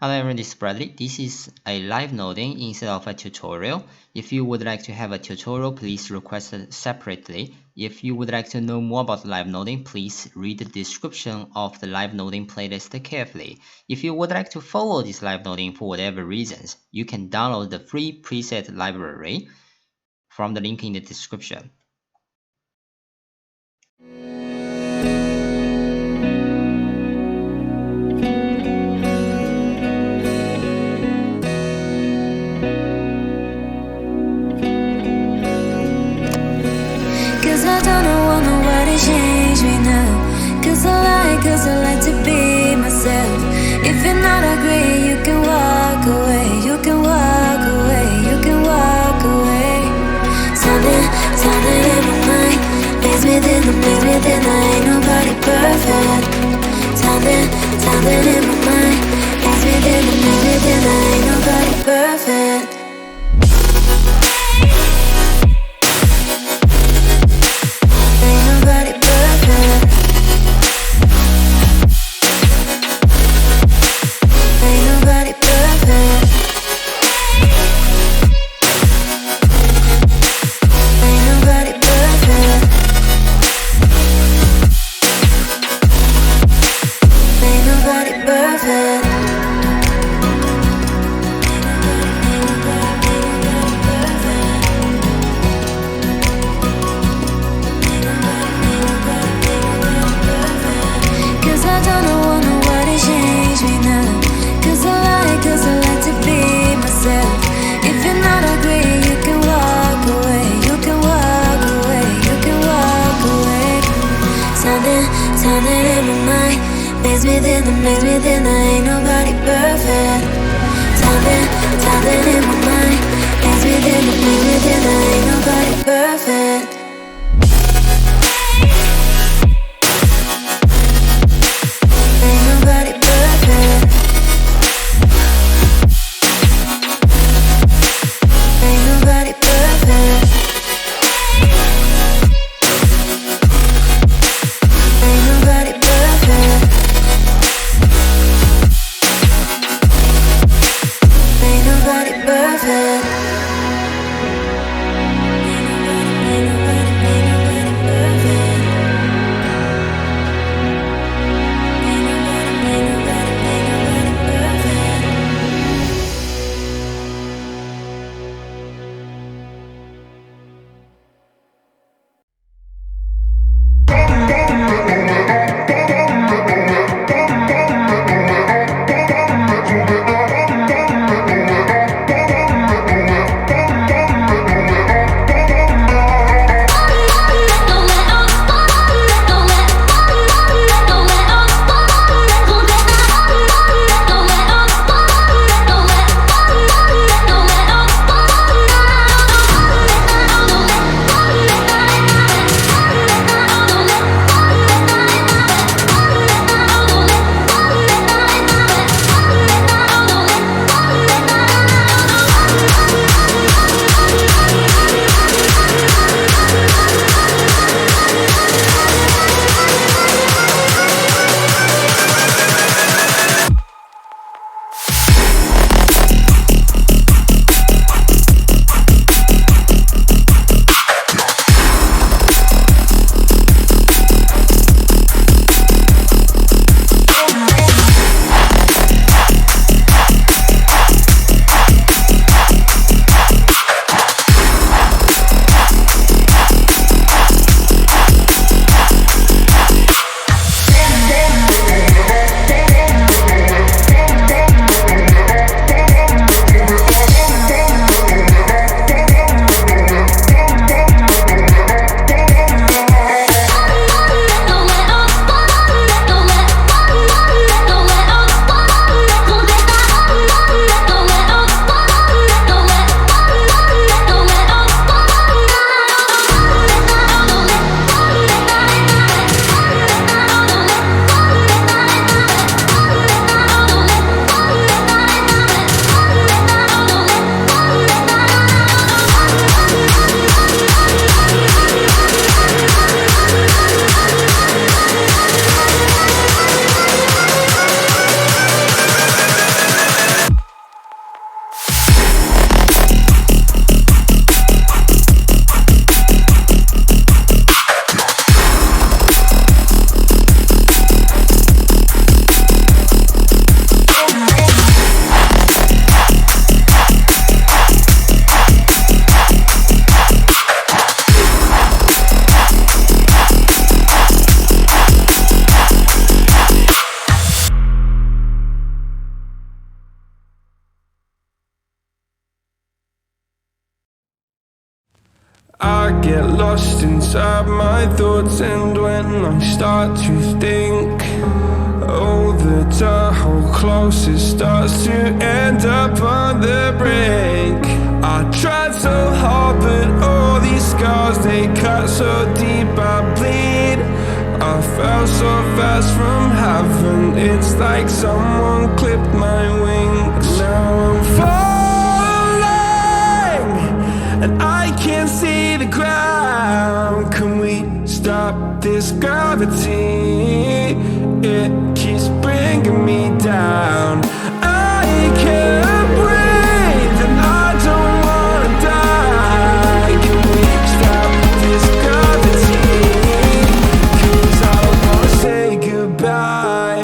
Hello everyone, this is Bradley. This is a live noding instead of a tutorial. If you would like to have a tutorial, please request it separately. If you would like to know more about live noding, please read the description of the live noding playlist carefully. If you would like to follow this live noding for whatever reasons, you can download the free preset library from the link in the description. Cause I like to be myself. If you're not agree, you can walk away. You can walk away, you can walk away. Something in my mind makes me think I ain't nobody perfect. Something in my mind makes me think I ain't nobody perfect. Something in my mind makes me think I ain't nobody perfect. Something in my mind makes me think I ain't nobody perfect. Ain't nobody perfect. Ain't nobody perfect. Ain't nobody perfect. I get lost inside my thoughts, and when I start to think, oh, the door closes, starts to end up on the brink. I tried so hard, but all these scars, they cut so deep, I bleed. I fell so fast from heaven, it's like someone clipped my wings. Now I'm falling, and I can't see the ground. Can we stop this gravity? It keeps bringing me down. I can't breathe, and I don't wanna die. Can we stop this gravity? 'Cause I don't wanna say goodbye.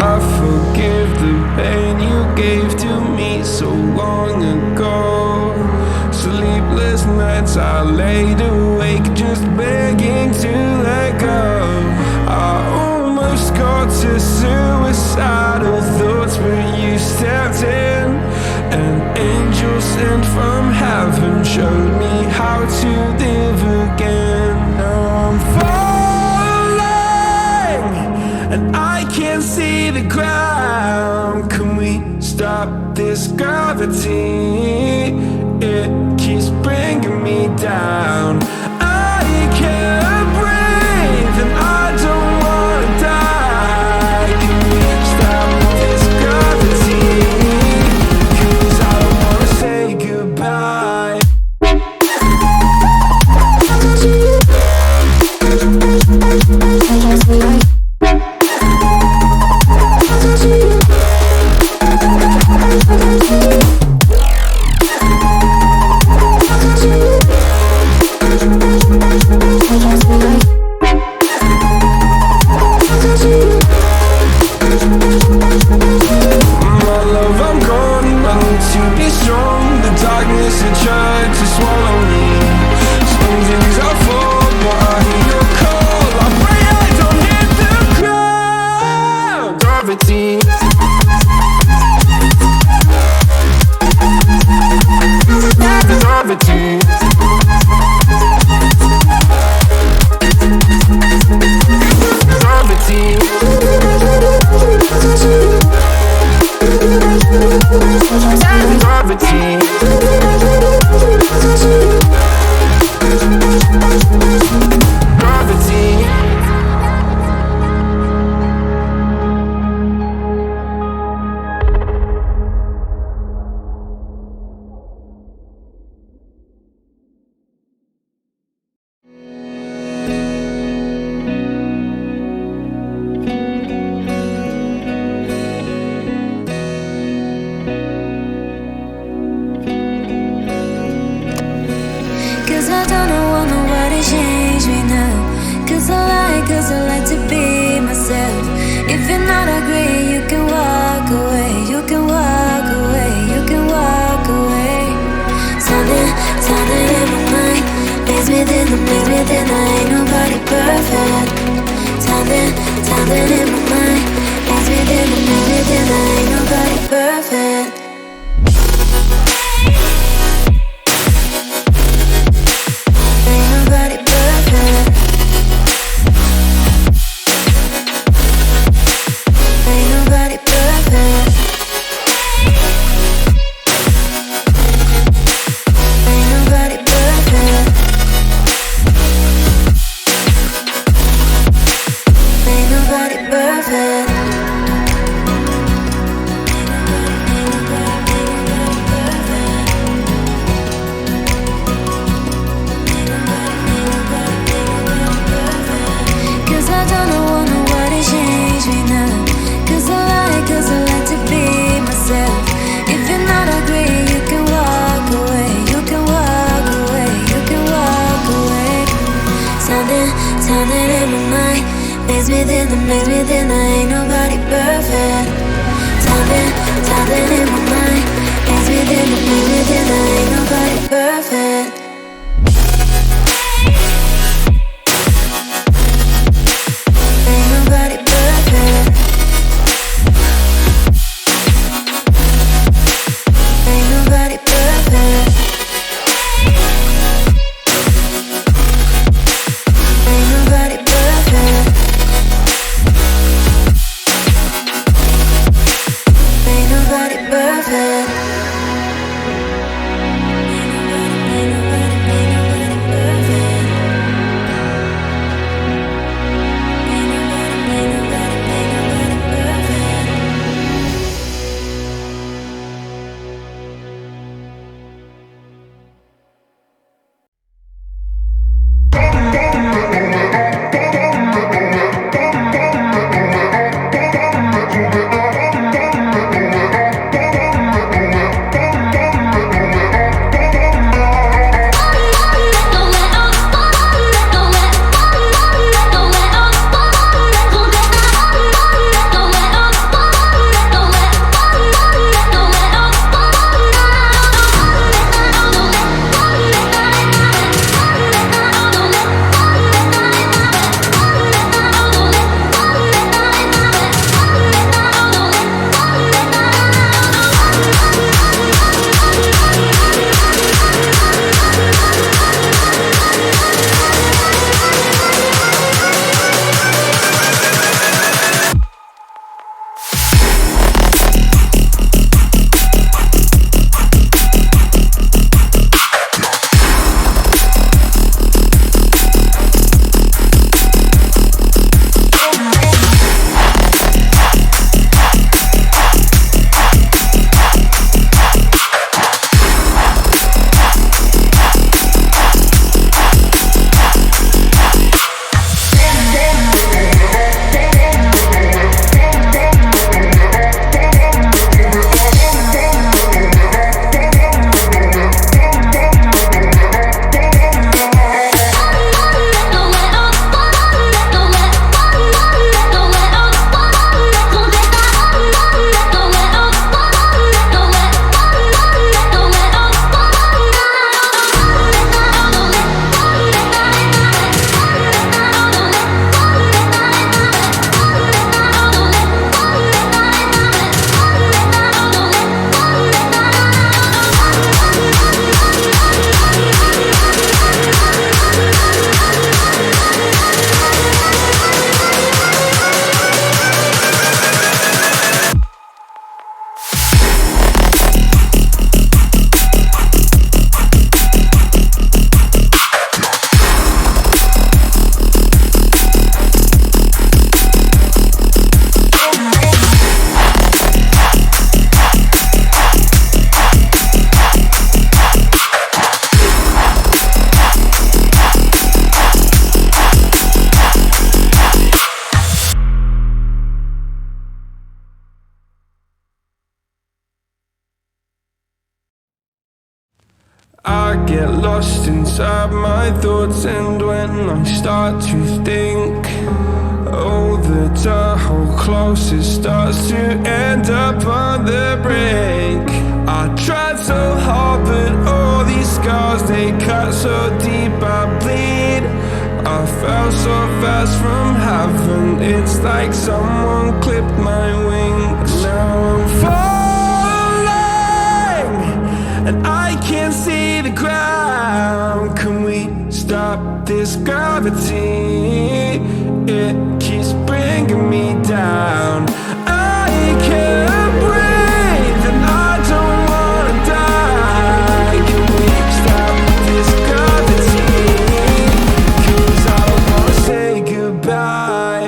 I forgive the pain you gave to me so long ago. Sleepless nights I laid awake just begging to let go. I almost got to suicidal thoughts, but you stepped in. An angel sent from heaven showed me how to live again. Now I'm falling, and I can't see the ground. Can we stop this gravity? It keeps bringing me down. I can't breathe, and I don't wanna die. Can we stop this gravity? 'Cause I don't wanna say goodbye. My love, I'm gone, I need to be strong. The darkness had tried to swallow me. Some days I fall, but I hear your call. I pray I don't hit the ground. Gravity. Gravity. Cause I don't want nobody change me now. Cause I like to be myself. If you're not agree, you can walk away. You can walk away, you can walk away. Something in my mind plays within ain't nobody perfect. Something in my mind plays within ain't nobody perfect. Ain't nobody perfect. Ain't nobody perfect. Ain't nobody perfect. Ain't nobody perfect. Cause I don't want nobody change me now. Cause I like to be myself. If you're not agree, you can walk away. You can walk away, you can walk away. Something in my mind Mix me thin, ain't nobody perfect. Something in my mind. Mix me thin, ain't nobody perfect. Ain't nobody perfect. Ain't nobody perfect. Ain't nobody perfect. Ain't nobody perfect. Ain't nobody perfect. Ain't nobody perfect. I get lost inside my thoughts, and when I start to think, oh, the door closest starts to end up on the brink. I tried so hard, but all these scars, they cut so deep, I bleed. I fell so fast from heaven, it's like someone clipped my wings. Now I'm falling, and I can't see the ground. Can we stop this gravity? It keeps bringing me down. I can't breathe, and I don't wanna die. Can we stop this gravity? 'Cause I don't wanna say goodbye.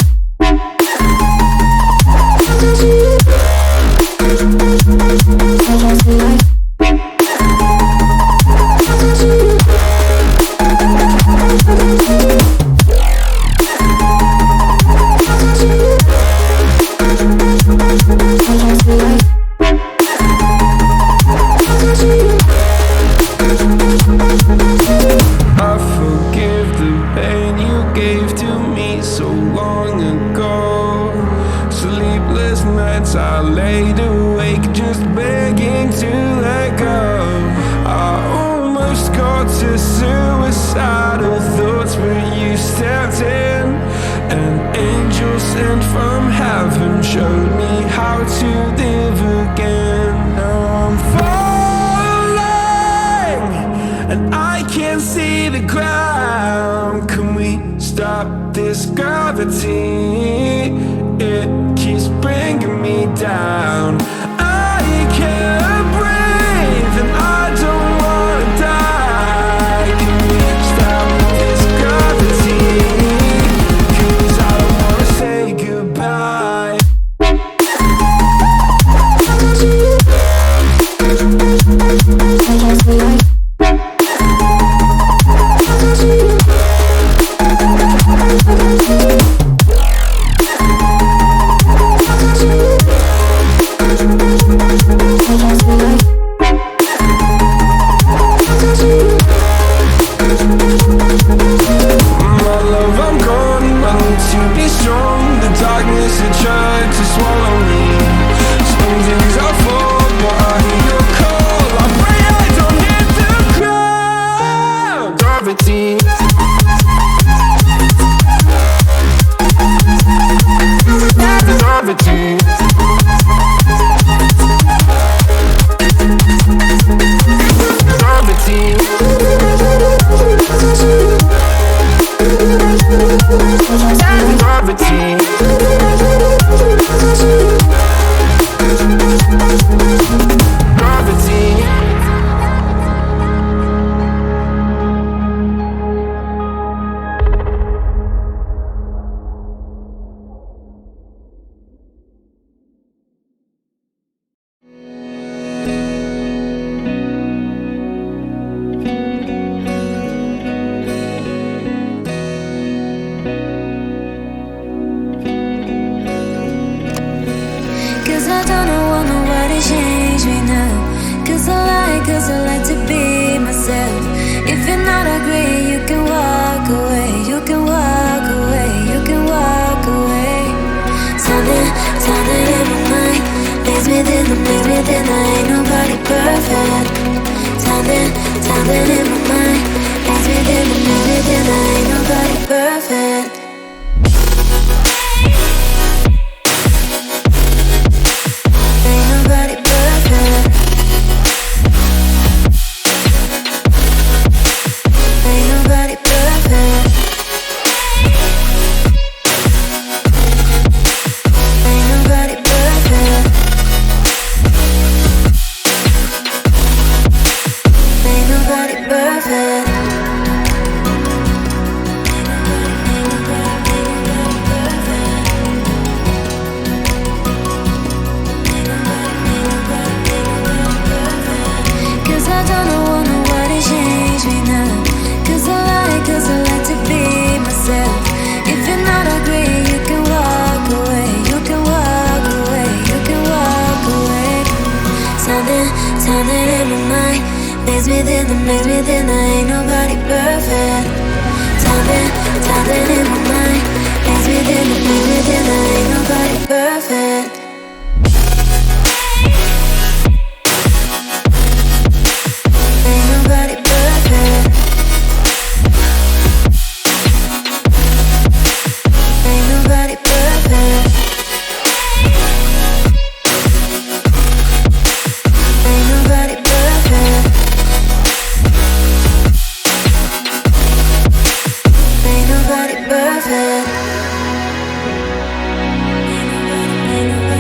suicidal thoughts, but you stepped in. An angel sent from heaven showed me how to live again. Now I'm falling and I can't see the ground. Can we stop this gravity? It keeps bringing me down. I can't breathe and I don't wanna die. Can we stop this gravity? 'Cause I don't wanna say goodbye. Ain't nobody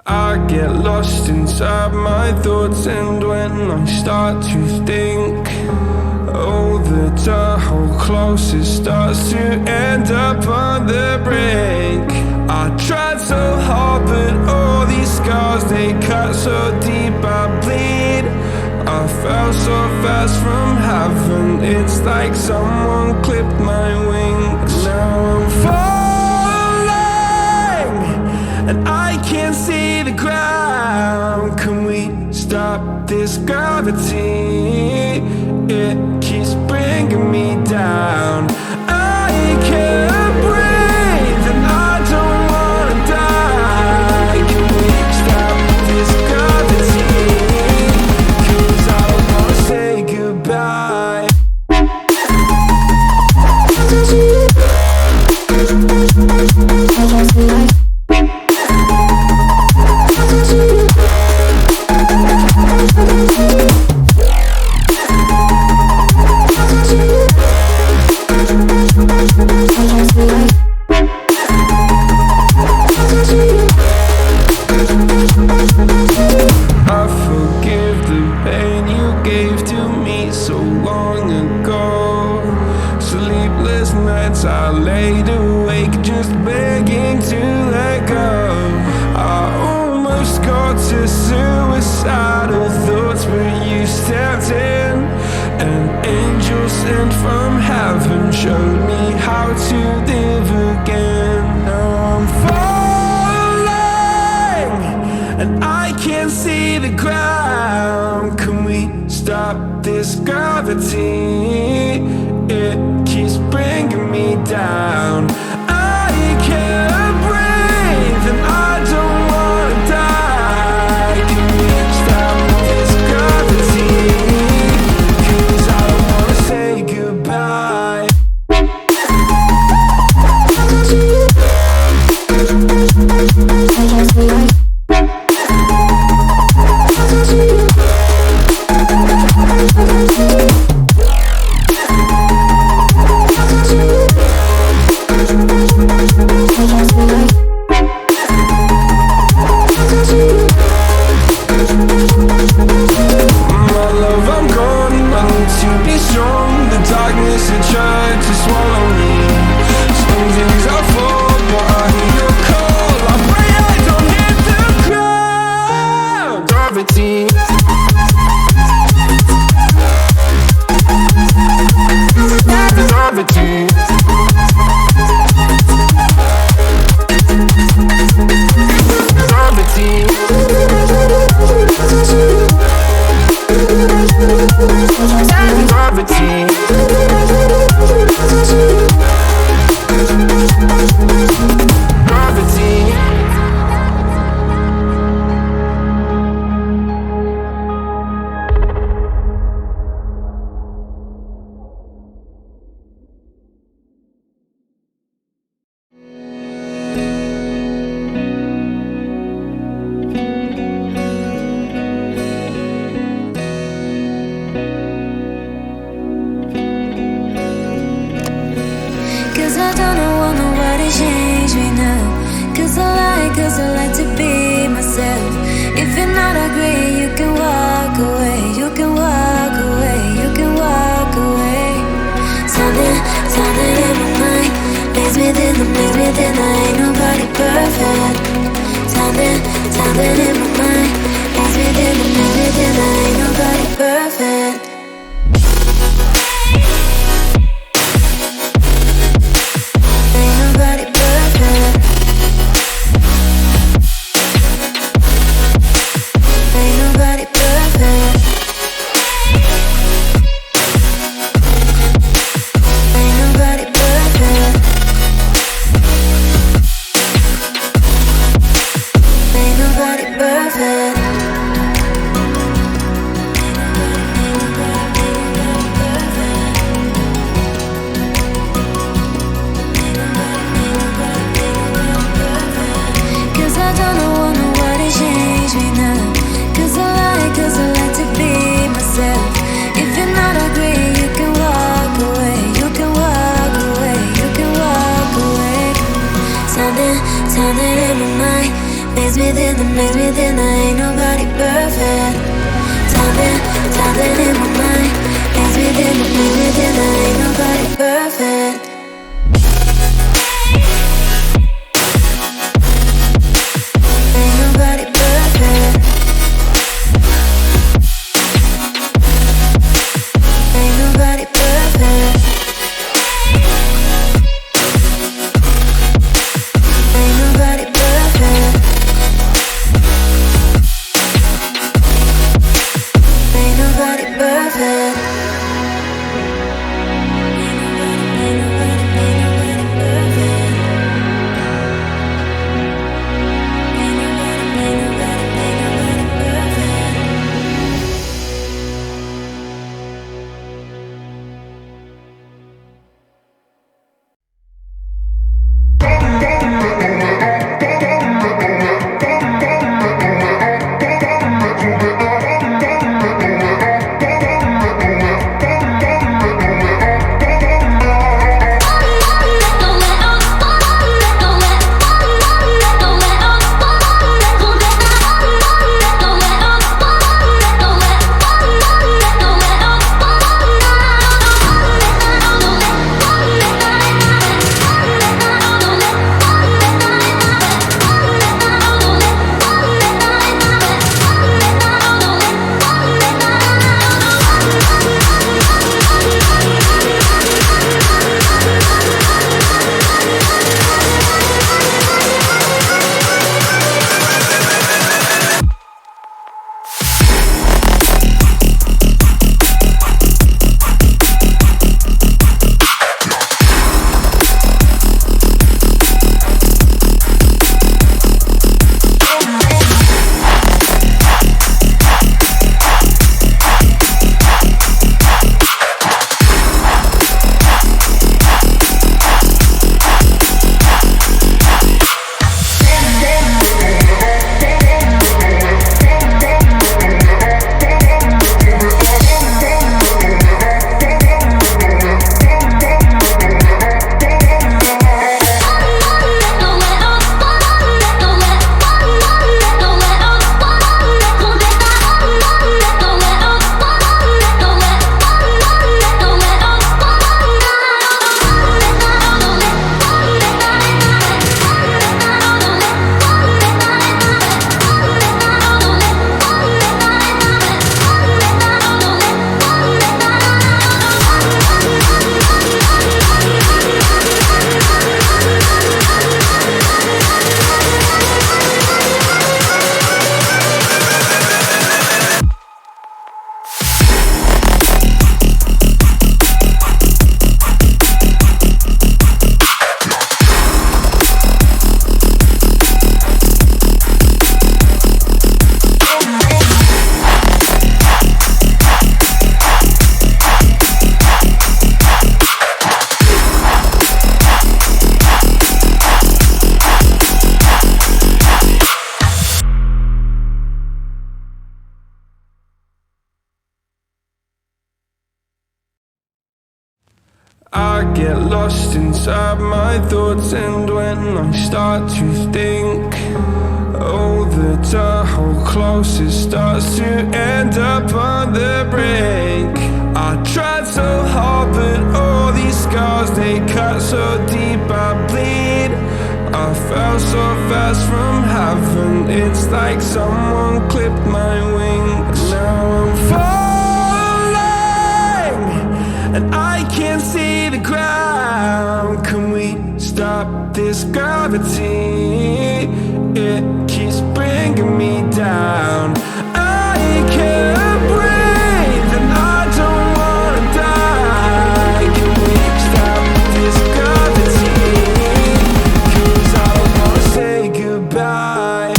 I get lost inside my thoughts, and when I start to think, oh, the door closes starts to end up on the brink. I tried so hard, but all these scars, they cut so deep I bleed. I fell so fast from heaven, it's like someone clipped my wings. Now I'm falling, and I can't see the ground. Can we stop this gravity? It keeps bringing me down. I can't breathe, and I don't wanna die. Can we stop this gravity? 'Cause I don't wanna say goodbye. I forgive the pain you gave to me so long ago. Sleepless nights I laid awake just begging to let go. I almost got to suicidal thoughts, but you stepped in. An angel sent from heaven showed me how to live again. Now I'm falling, and I can't see the ground. Can we stop this gravity? It keeps bringing me down. I can't breathe, and I don't wanna die. Can we stop this gravity? 'Cause I don't wanna say goodbye. My love, I'm gone. I need to be strong. The darkness it tried to swallow me. Some days I fall, but I hear your call. I pray I don't hit the ground. Gravity. Gravity. Gravity. Gravity. Cause I don't want nobody change me now. Cause I like to be myself. If you're not agree, you can walk away. You can walk away. You can walk away. Something in my mind plays within ain't nobody perfect. Something in my mind plays within ain't nobody perfect. Ain't nobody perfect. Ain't nobody perfect. Ain't nobody perfect. Ain't nobody perfect. Ain't nobody Maze within the maze within, I ain't nobody perfect. Something in my mind. Maze within the maze within, I ain't nobody perfect. Ain't nobody perfect. Ain't nobody perfect. Ain't nobody perfect. Ain't nobody perfect. Ain't nobody perfect. Ain't nobody perfect. I get lost inside my thoughts, and when I start to think, oh, the door closest starts to end up on the brink. I tried so hard, but all these scars, they cut so deep I bleed. I fell so fast from heaven, it's like someone clipped my wings. Now I'm falling, and I can't see the ground. Can we stop this gravity? It keeps bringing me down. I can't breathe, and I don't wanna die. Can we stop this gravity? 'Cause I don't wanna say goodbye.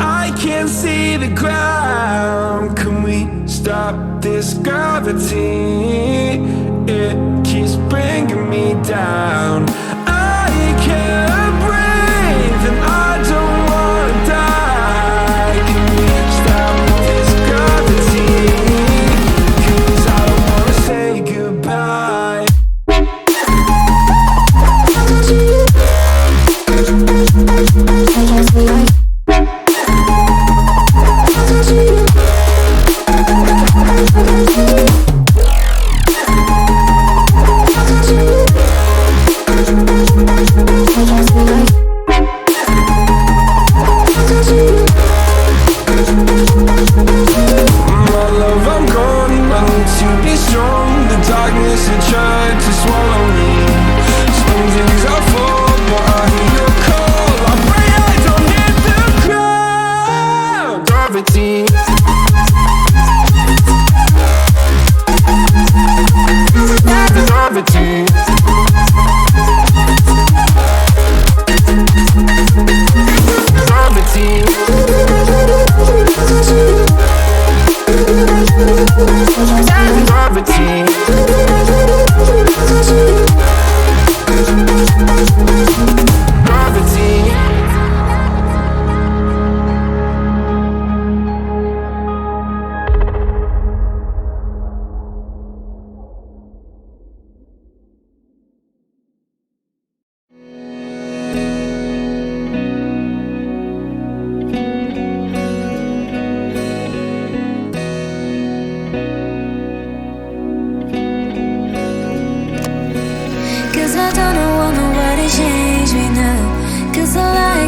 I can't see the ground. Can we stop this gravity? It keeps bringing me down. I can't breathe and I don't wanna die. Can we stop this gravity? 'Cause I don't wanna say goodbye.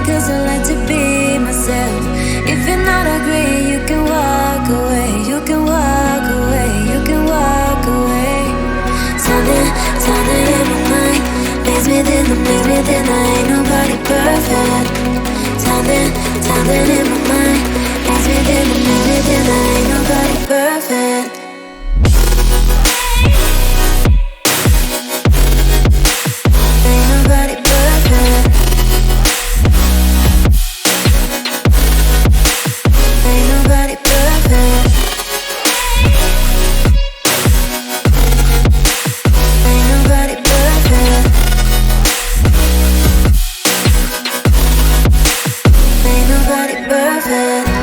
Cause I like to be myself. If you're not agree, you can walk away. You can walk away. You can walk away. Something in my mind leaves me thin, I ain't nobody perfect. Something in my mind leaves me thin, I ain't nobody perfect. Ain't nobody perfect. Ain't nobody perfect. Ain't nobody perfect. Ain't nobody perfect.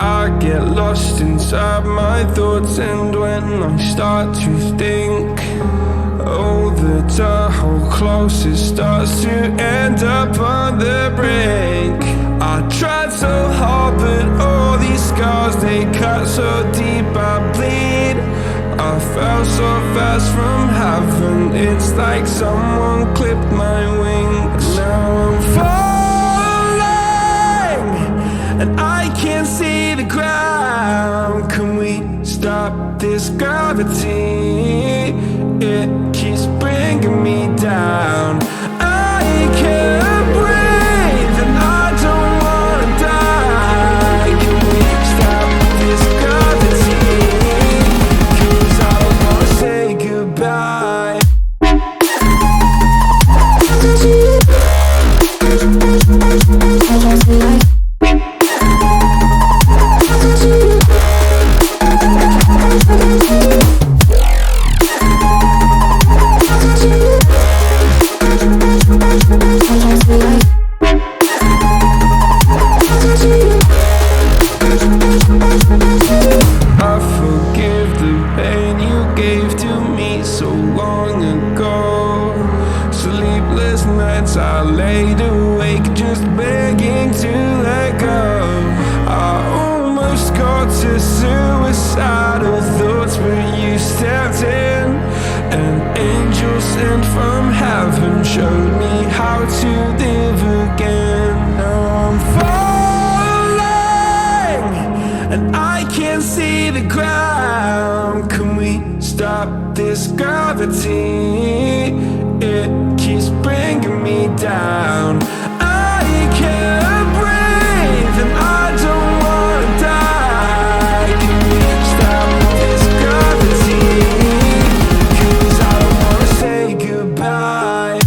I get lost inside my thoughts, and when I start to think, oh, the whole closest starts to end up on the brink. I tried so hard, but all these scars, they cut so deep I bleed. I fell so fast from heaven, it's like someone clipped my wings. Now I'm falling, and I can't see the ground. Can we stop this gravity? It keeps bringing me down. I can't breathe, and I don't wanna die. Can we stop this gravity? 'Cause I don't wanna say goodbye. I forgive the pain you gave to me so long ago. Sleepless nights I laid awake just begging to let go. I almost got to suicidal thoughts, but you stepped in. An angel sent from heaven showed me how to live again. Now I'm falling, and I can't see the ground. Can we stop this gravity? It keeps bringing me down. I can't breathe, and I don't wanna die. Can we stop this gravity? 'Cause I don't wanna say goodbye.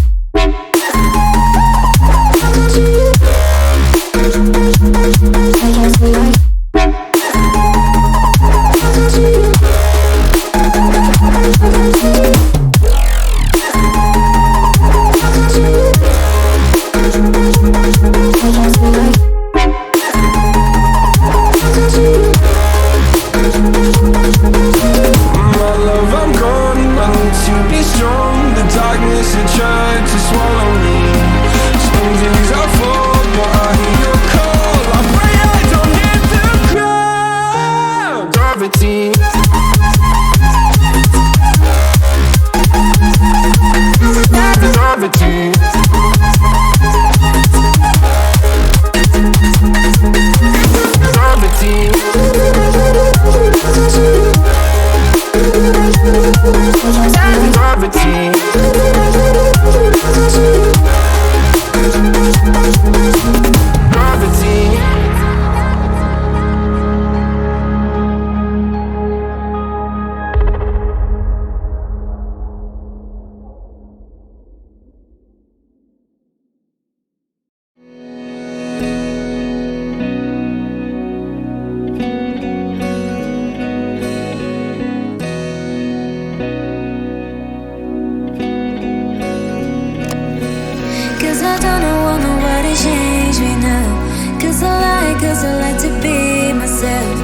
My love, I'm gone. I need to be strong. The darkness had tried to swallow me. Some days I fall, but I hear your call. I pray I don't hit the ground. Gravity. Gravity. Gravity. Gravity. Cause I don't want nobody change me now. Cause I like to be myself.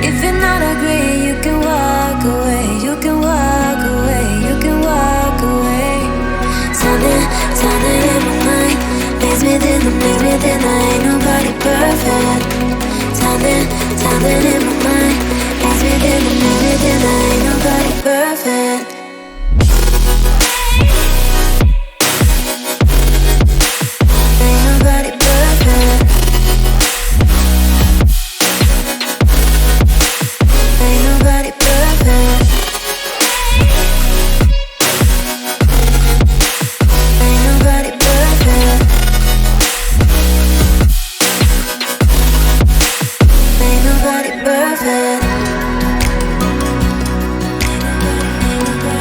If you're not agree, you can walk away. You can walk away. You can walk away. Something in my mind makes me think I ain't nobody perfect. Something in my mind makes me think I ain't nobody perfect. Ain't nobody perfect. Ain't nobody perfect. Ain't nobody perfect. Ain't nobody perfect. Ain't nobody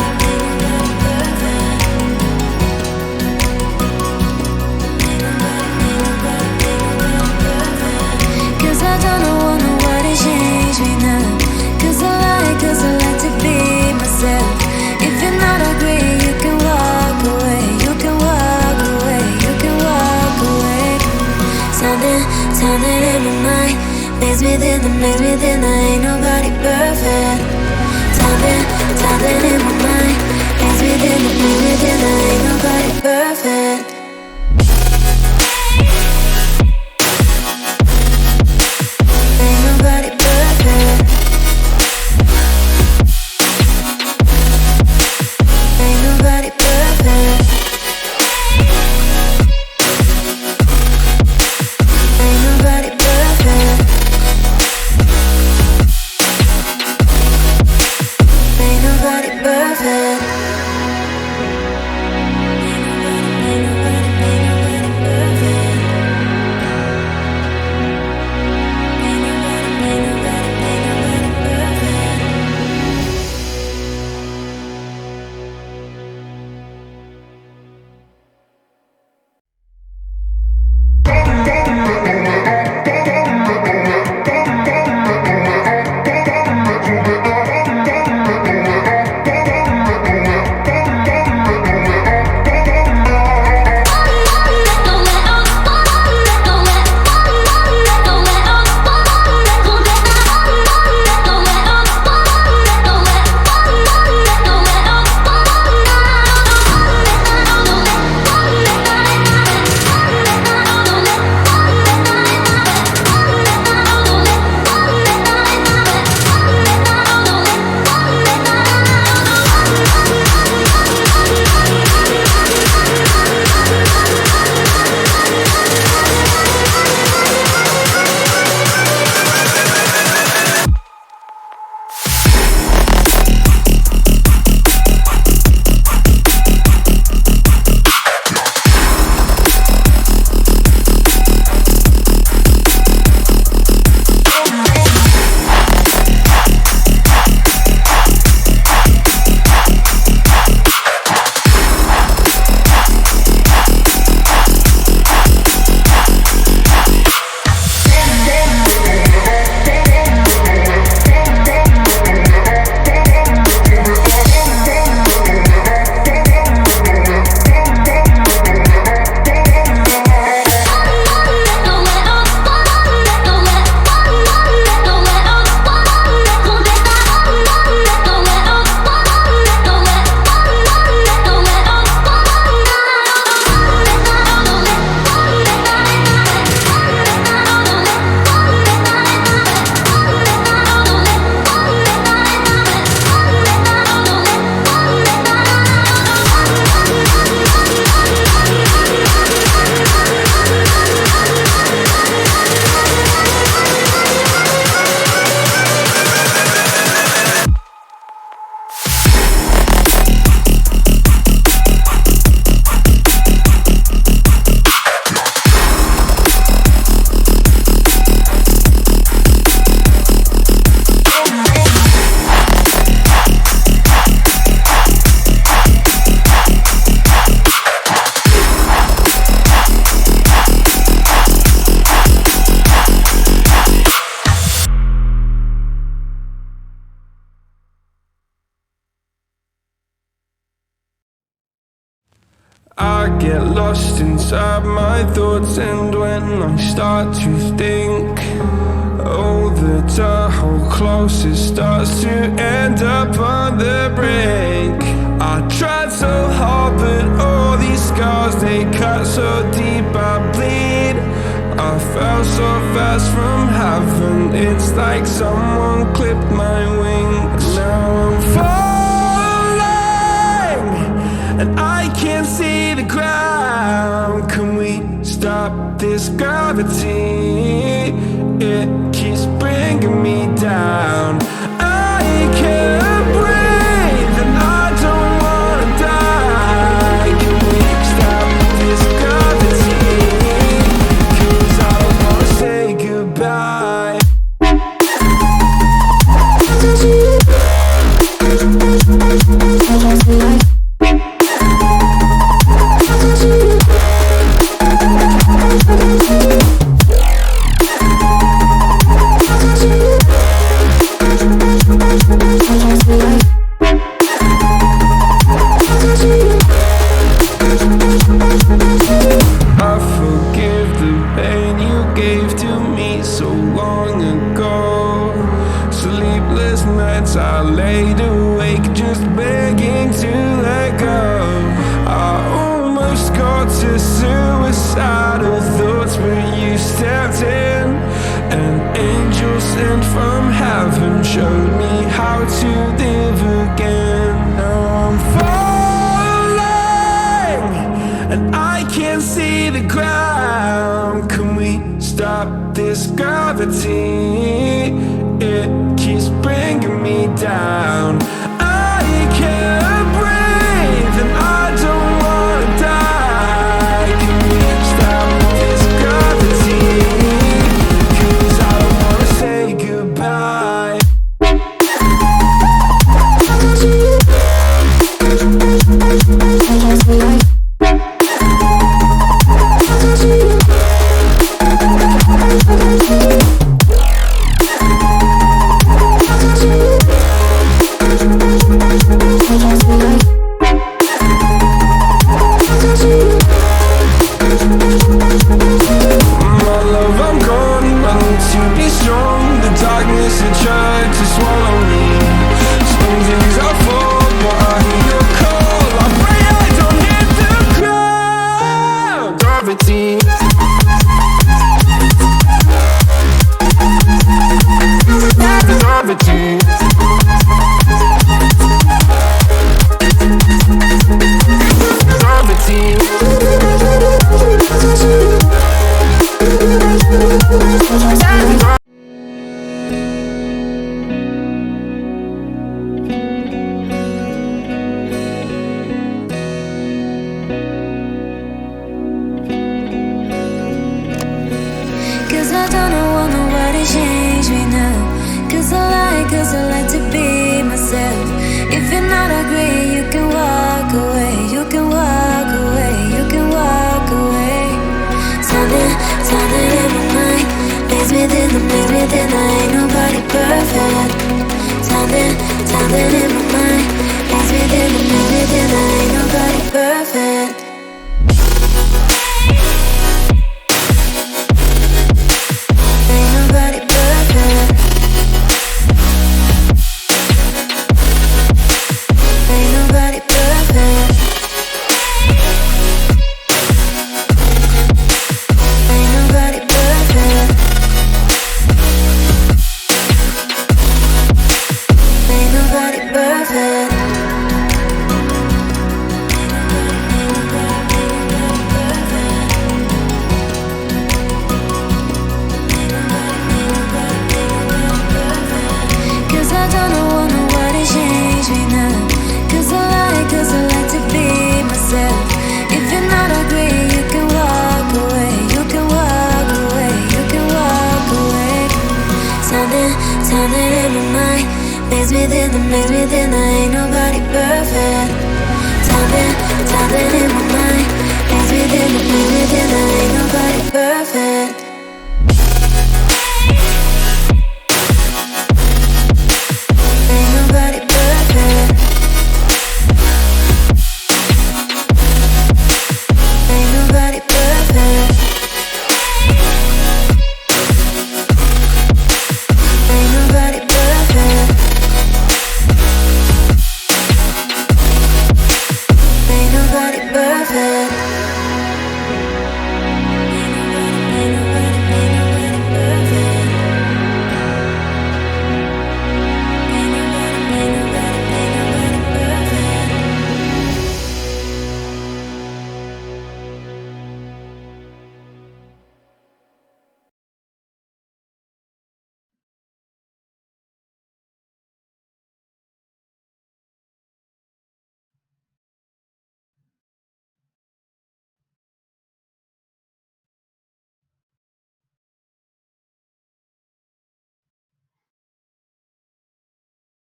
maze within, ain't nobody perfect. Tumbling in my mind. Maze within, ain't nobody perfect. Ain't nobody perfect. Ain't nobody perfect. Ain't nobody perfect. Ain't nobody perfect. Ain't nobody perfect. Ain't nobody perfect. I get lost inside my thoughts, and when I start to think, oh, the tunnel close, it starts to end up on the brink. I tried so hard, but all these scars, they cut so deep, I bleed. I fell so fast from heaven, it's like someone clipped my wings. Now I'm falling, and I can't see the ground. Can we stop this gravity? It keeps bringing me down. I can't breathe, and I don't wanna die. Can we stop this gravity? 'Cause I don't wanna say goodbye. thoughts are suicidal thoughts, but you stepped in. An angel sent from heaven showed me how to live again. Now I'm falling and I can't see the ground. Can we stop this gravity? It keeps bringing me down. I can't breathe and I don't wanna die. Can we stop this gravity? 'Cause I don't wanna say goodbye. Within, ain't nobody perfect. Something in my mind. Things within, ain't nobody perfect. Ain't nobody perfect. Ain't nobody perfect. Ain't nobody perfect. Ain't nobody perfect. Cause I don't know nobody change me now. Cause I like to be myself. If you're not agree, you can walk away. You can walk away. You can walk away. Something in my mind. Makes me think, ain't nobody perfect. Something in